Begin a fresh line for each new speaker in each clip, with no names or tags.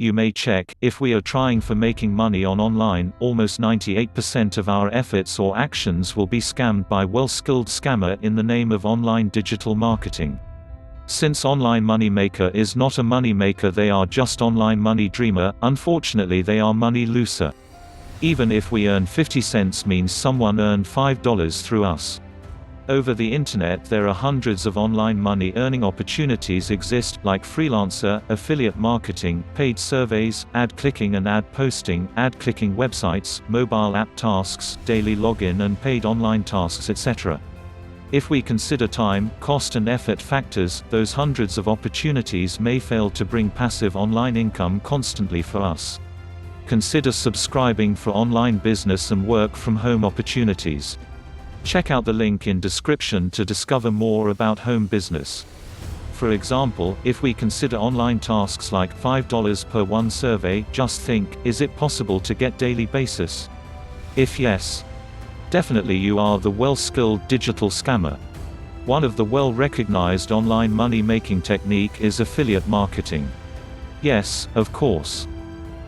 You may check, if we are trying for making money on online, almost 98% of our efforts or actions will be scammed by well-skilled scammer in the name of online digital marketing. Since online money maker is not a money maker, they are just online money dreamer, unfortunately they are money loser. Even if we earn 50 cents means someone earned $5 through us. Over the internet there are hundreds of online money earning opportunities exist, like freelancer, affiliate marketing, paid surveys, ad clicking and ad posting, ad clicking websites, mobile app tasks, daily login and paid online tasks, etc. If we consider time, cost and effort factors, those hundreds of opportunities may fail to bring passive online income constantly for us. Consider subscribing for online business and work from home opportunities. Check out the link in description to discover more about home business. For example, if we consider online tasks like $5 per one survey, just think, is it possible to get daily basis? If yes, definitely you are the well-skilled digital scammer. One of the well-recognized online money-making technique is affiliate marketing. Yes, of course.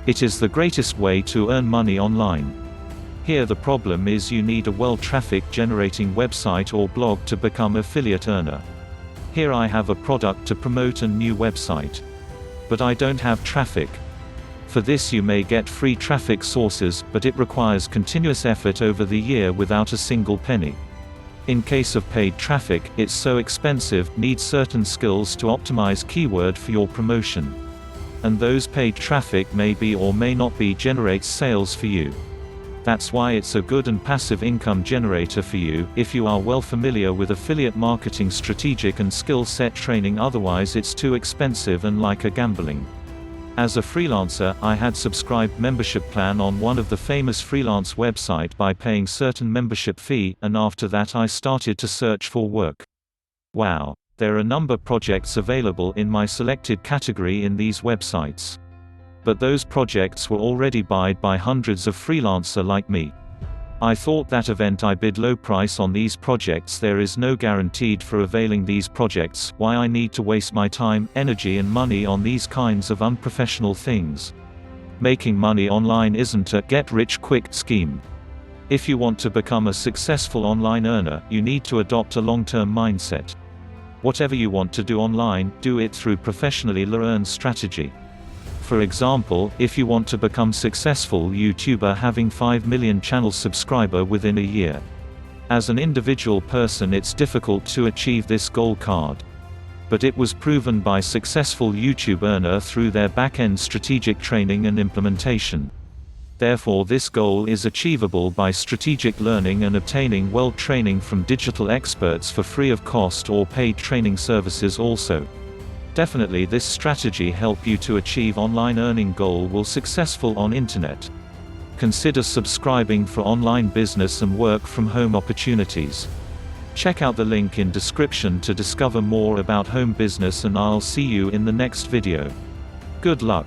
It is the greatest way to earn money online. Here the problem is you need a well-traffic generating website or blog to become affiliate earner. Here I have a product to promote a new website. But I don't have traffic. For this you may get free traffic sources, but it requires continuous effort over the year without a single penny. In case of paid traffic, it's so expensive, needs certain skills to optimize keyword for your promotion. And those paid traffic may be or may not be generates sales for you. That's why it's a good and passive income generator for you, if you are well familiar with affiliate marketing strategic and skill set training, otherwise it's too expensive and like a gambling. As a freelancer, I had subscribed membership plan on one of the famous freelance website by paying certain membership fee, and after that I started to search for work. Wow. There are number projects available in my selected category in these websites. But those projects were already bought by hundreds of freelancer like me. I thought that event I bid low price on these projects, there is no guaranteed for availing these projects, why I need to waste my time, energy and money on these kinds of unprofessional things. Making money online isn't a get-rich-quick scheme. If you want to become a successful online earner, you need to adopt a long-term mindset. Whatever you want to do online, do it through professionally learned strategy. For example, if you want to become successful YouTuber having 5 million channel subscriber within a year. As an individual person it's difficult to achieve this goal card. But it was proven by successful YouTube earner through their back-end strategic training and implementation. Therefore this goal is achievable by strategic learning and obtaining well training from digital experts for free of cost or paid training services also. Definitely this strategy help you to achieve online earning goal will successful on internet. Consider subscribing for online business and work from home opportunities. Check out the link in description to discover more about home business and I'll see you in the next video. Good luck.